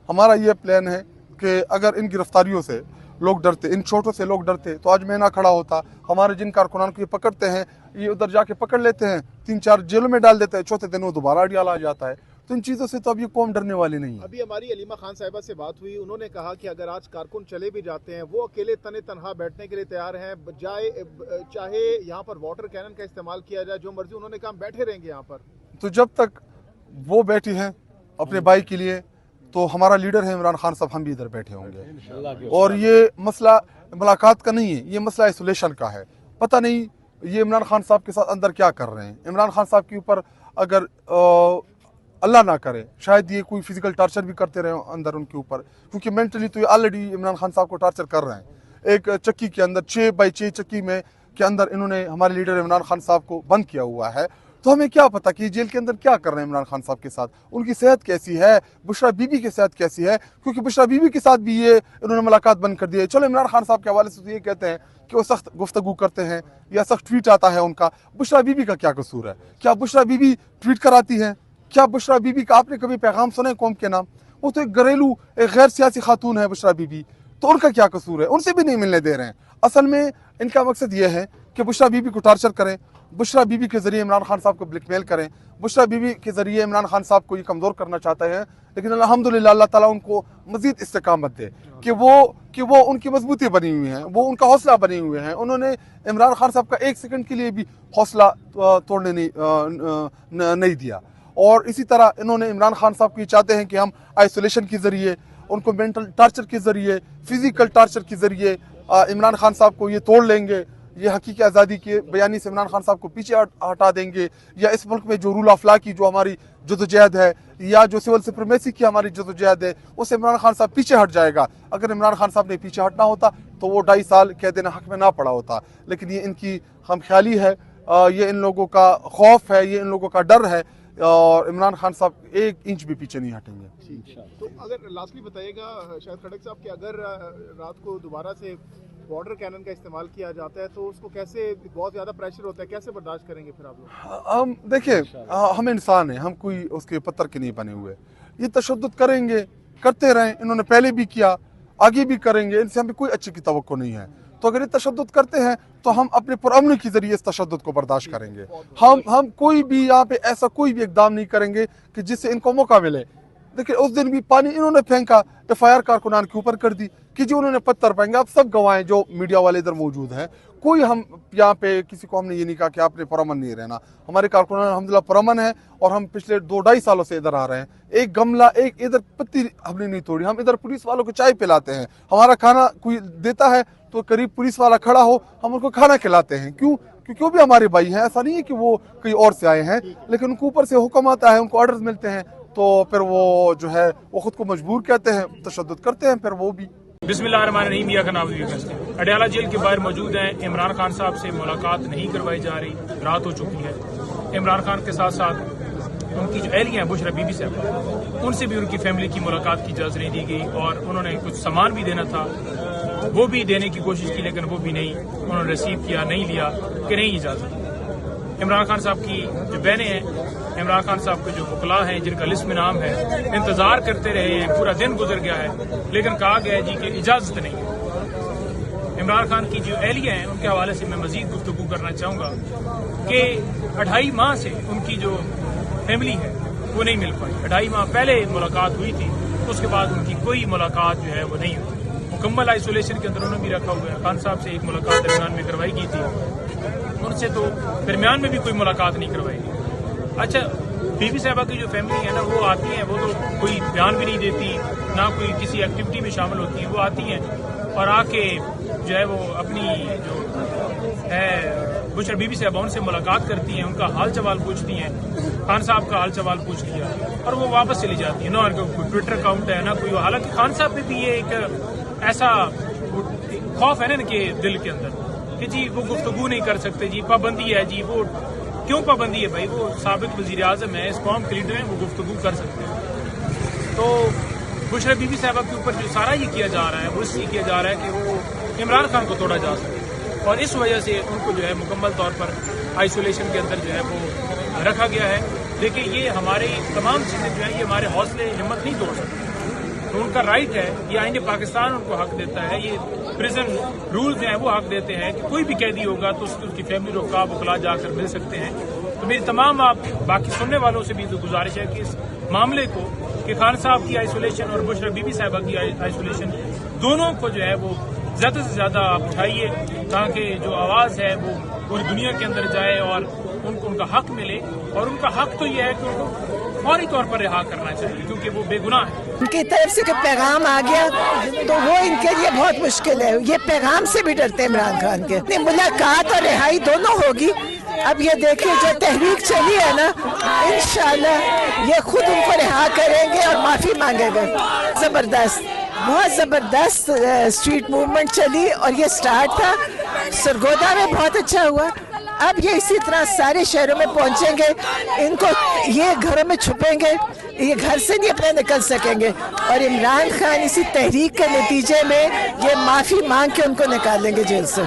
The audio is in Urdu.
ہمارا یہ پلان ہے کہ اگر ان گرفتاریوں سے لوگ ڈرتے، ان چوٹوں سے لوگ ڈرتے تو آج میں نہ کھڑا ہوتا. ہمارے جن کارکنان کو یہ پکڑتے ہیں یہ ادھر جا کے پکڑ لیتے ہیں، 3-4 جیلوں میں ڈال دیتے ہیں، چوتھے دن وہ دوبارہ اڈیالہ آ جاتا ہے. تو ان چیزوں سے تو اب یہ قوم ڈرنے والی نہیں ہے. ابھی ہماری علیمہ خان صاحبہ سے بات ہوئی، انہوں نے کہا کہ اگر آج کارکن چلے بھی جاتے ہیں وہ اکیلے تنہا بیٹھنے کے لیے تیار ہیں، چاہے یہاں پر واٹر کینن کا استعمال کیا جائے، جو مرضی. انہوں نے کہا ہم بیٹھے رہیں گے یہاں پر. تو جب تک وہ بیٹھی ہیں اپنے بھائی کے لیے تو ہمارا لیڈر ہے عمران خان صاحب، ہم بھی ادھر بیٹھے ہوں گے. اور یہ مسئلہ ملاقات کا نہیں ہے، یہ مسئلہ آئسولیشن کا ہے. پتہ نہیں یہ عمران خان صاحب کے ساتھ اندر کیا کر رہے ہیں. عمران خان صاحب کے اوپر اگر اللہ نہ کرے شاید یہ کوئی فزیکل ٹارچر بھی کرتے رہے اندر ان کے اوپر، کیونکہ مینٹلی تو یہ آلریڈی عمران خان صاحب کو ٹارچر کر رہے ہیں. ایک چکی کے اندر 6x6 چکی میں کے اندر انہوں نے ہمارے لیڈر عمران خان صاحب کو بند کیا ہوا ہے. تو ہمیں کیا پتہ کہ جیل کے اندر کیا کر رہے ہیں عمران خان صاحب کے ساتھ، ان کی صحت کیسی ہے، بشرا بی بی کی صحت کیسی ہے، کیونکہ بشرا بی بی کے ساتھ بھی یہ انہوں نے ملاقات بند کر دی ہے. چلو عمران خان صاحب کے حوالے سے تو یہ کہتے ہیں کہ وہ سخت گفتگو کرتے ہیں یا سخت ٹویٹ آتا ہے ان کا. بشرا بی بی کا کیا قصور ہے؟ کیا بشرا بی بی ٹویٹ کراتی ہیں؟ کیا بشرا بی بی کا آپ نے کبھی پیغام سنے قوم کے نام؟ وہ تو ایک گھریلو ایک غیر سیاسی خاتون ہے بشرا بی بی، تو ان کا کیا قصور ہے؟ ان سے بھی نہیں ملنے دے رہے ہیں. اصل میں ان کا مقصد یہ ہے کہ بشرا بی بی کو ٹارچر کریں، بشرا بی بی کے ذریعے عمران خان صاحب کو بلیک میل کریں، بشرا بی بی کے ذریعے عمران خان صاحب کو یہ کمزور کرنا چاہتے ہیں. لیکن الحمدللہ اللہ تعالیٰ ان کو مزید استقامت دے کہ وہ ان کی مضبوطی بنی ہوئی ہیں، وہ ان کا حوصلہ بنے ہوئے ہیں. انہوں نے عمران خان صاحب کا 1 سیکنڈ کے لیے بھی حوصلہ توڑنے نہیں دیا. اور اسی طرح انہوں نے عمران خان صاحب کو یہ چاہتے ہیں کہ ہم آئسولیشن کے ذریعے، ان کو مینٹل ٹارچر کے ذریعے، فزیکل ٹارچر کے ذریعے عمران خان صاحب کو یہ توڑ لیں گے، یہ حقیقی آزادی کے بیانی سے عمران خان صاحب کو پیچھے ہٹا دیں گے، یا اس ملک میں جو رول آف لا کی جو ہماری جدوجہد ہے یا جو سول سپریمیسی کی ہماری جدوجہد ہے اسے عمران خان صاحب پیچھے ہٹ جائے گا. اگر عمران خان صاحب نے پیچھے ہٹنا ہوتا تو وہ 2.5 سال قید حق میں نہ پڑا ہوتا. لیکن یہ ان کی ہم خیالی ہے، یہ ان لوگوں کا خوف ہے، یہ ان لوگوں کا ڈر ہے، اور عمران خان صاحب 1 انچ بھی پیچھے نہیں ہٹیں گے. تو اگر لاسٹلی بتائیے گا شاہد کھڑک صاحب کہ اگر رات کو دوبارہ سے واٹر کینن کا استعمال کیا جاتا ہے تو اس کو کیسے، بہت زیادہ پریشر ہوتا ہے، کیسے برداشت کریں گے پھر آپ لوگ؟ ہم دیکھیں، ہم انسان ہیں، ہم کوئی اس کے پتھر کے نہیں بنے ہوئے. یہ تشدد کریں گے، کرتے رہیں، انہوں نے پہلے بھی کیا، آگے بھی کریں گے، ان سے ہمیں کوئی اچھی کی توقع نہیں ہے. تو اگر یہ تشدد کرتے ہیں تو ہم اپنے پرامن کے ذریعے اس تشدد کو برداشت کریں گے. ہم کوئی بھی یہاں پہ ایسا کوئی بھی اقدام نہیں کریں گے کہ جس سے ان کو موقع ملے. دیکھیں اس دن بھی پانی انہوں نے پھینکا، FIR کارکنان کے اوپر کر دی کہ جو انہوں نے پتھر پھینکا. آپ سب گواہیں جو میڈیا والے ادھر موجود ہیں، کوئی ہم یہاں پہ کسی کو ہم نے یہ نہیں کہا کہ آپ نے پرامن نہیں رہنا. ہمارے کارکنان الحمدللہ پرامن ہیں، اور ہم پچھلے 2-2.5 سالوں سے ادھر آ رہے ہیں. ایک گملہ، ایک ادھر پتی ہم نے نہیں توڑی. ہم ادھر پولیس والوں کو چائے پلاتے ہیں، ہمارا کھانا کوئی دیتا ہے تو قریب پولیس والا کھڑا ہو ہم ان کو کھانا کھلاتے ہیں. کیوں؟ کیونکہ وہ بھی ہمارے بھائی ہیں. ایسا نہیں ہے کہ وہ کہیں اور سے آئے ہیں، لیکن ان کو اوپر سے حکم آتا ہے، ان کو آرڈرز ملتے ہیں، تو پھر وہ جو ہے وہ خود کو مجبور کہتے ہیں، تشدد کرتے ہیں پھر وہ بھی. بسم اللہ الرحمن الرحیم. یا جناب اڈیالہ جیل کے باہر موجود ہیں. عمران خان صاحب سے ملاقات نہیں کروائی جا رہی، رات ہو چکی ہے. عمران خان کے ساتھ ساتھ ان کی جو اہلیہ ہیں بشرا بی بی صاحب، ان سے بھی ان کی فیملی کی ملاقات کی اجازت نہیں دی گئی، اور انہوں نے کچھ سامان بھی دینا تھا وہ بھی دینے کی کوشش کی، لیکن وہ بھی نہیں انہوں نے ریسیو کیا، نہیں لیا کہ نہیں اجازت. عمران خان صاحب کی جو بہنیں ہیں، عمران خان صاحب کے جو وکلاء ہیں جن کا لسٹ میں نام ہے، انتظار کرتے رہے ہیں، پورا دن گزر گیا ہے، لیکن کہا گیا ہے جی کہ اجازت نہیں ہے. عمران خان کی جو اہلیہ ہیں ان کے حوالے سے میں مزید گفتگو کرنا چاہوں گا کہ 2.5 ماہ سے ان کی جو فیملی ہے وہ نہیں مل پائی. 2.5 ماہ پہلے ملاقات ہوئی تھی، اس کے بعد ان کی کوئی ملاقات جو ہے وہ نہیں ہوئی. مکمل آئسولیشن کے اندر انہوں نے بھی رکھا ہوا ہے. خان صاحب سے ایک ملاقات درمیان میں کروائی گئی تھی، ان سے تو درمیان میں بھی کوئی ملاقات نہیں کروائی گئی. اچھا، بی بی صاحبہ کی جو فیملی ہے نا، وہ آتی ہیں، وہ تو کوئی بیان بھی نہیں دیتی، نہ کوئی کسی ایکٹیویٹی میں شامل ہوتی ہیں. وہ آتی ہیں اور آ کے جو ہے وہ اپنی جو ہے بشرا بی بی صاحبہ ان سے ملاقات کرتی ہیں، ان کا حال چوال پوچھتی ہیں. خان صاحب کا حال چوال پوچھ لیا اور وہ واپس چلی جاتی ہیں. نہ ان کا کوئی ٹویٹر اکاؤنٹ ہے نہ کوئی. حالانکہ خان صاحب پہ بھی یہ ایک ایسا خوف ہے نا ان کے دل کے اندر کہ جی وہ گفتگو نہیں کر سکتے، جی پابندی ہے. جی وہ کیوں پابندی ہے بھائی؟ وہ سابق وزیر اعظم ہے، اس قوم کے لیڈر ہیں، وہ گفتگو کر سکتے ہیں. تو بشرا بی بی صاحبہ کے اوپر جو سارا یہ کیا جا رہا ہے وہ اس لیے کیا جا رہا ہے کہ وہ عمران خان کو توڑا جا سکے، اور اس وجہ سے ان کو جو ہے مکمل طور پر آئسولیشن کے اندر جو ہے وہ رکھا گیا ہے. لیکن یہ ہمارے تمام چیزیں جو ہیں یہ ہمارے حوصلے ہمت نہیں توڑ سکتی. تو ان کا رائٹ ہے, یہ آئین پاکستان ان کو حق دیتا ہے, یہ پریزن رولز ہیں وہ حق دیتے ہیں کہ کوئی بھی قیدی ہوگا تو اس کی فیملی رکاب وکلا جا کر مل سکتے ہیں. تو میری تمام آپ باقی سننے والوں سے بھی گزارش ہے کہ اس معاملے کو کہ خان صاحب کی آئسولیشن اور بشرا بی بی صاحبہ کی آئسولیشن دونوں کو جو ہے وہ زیادہ سے زیادہ آپ اٹھائیے تاکہ جو آواز ہے وہ پوری دنیا کے اندر جائے اور ان کو ان کا حق ملے. اور ان کا حق تو یہ ہے کہ ان کو فوری طور پر رہا کرنا چاہیے کیونکہ وہ بے گناہ ہے. ان کی طرف سے کہ پیغام آ گیا تو وہ ان کے لیے بہت مشکل ہے. یہ پیغام سے بھی ڈرتے ہیں عمران خان کے. ملاقات اور رہائی دونوں ہوگی. اب یہ دیکھیں جو تحریک چلی ہے نا, انشاءاللہ یہ خود ان کو رہا کریں گے اور معافی مانگے گے. زبردست, بہت زبردست اسٹریٹ موومنٹ چلی اور یہ سٹارٹ تھا. سرگودا میں بہت اچھا ہوا. اب یہ اسی طرح سارے شہروں میں پہنچیں گے. ان کو یہ گھروں میں چھپیں گے, یہ گھر سے نہیں اپنے نکل سکیں گے. اور عمران خان اسی تحریک کے نتیجے میں یہ معافی مانگ کے ان کو نکالیں گے جیل سے.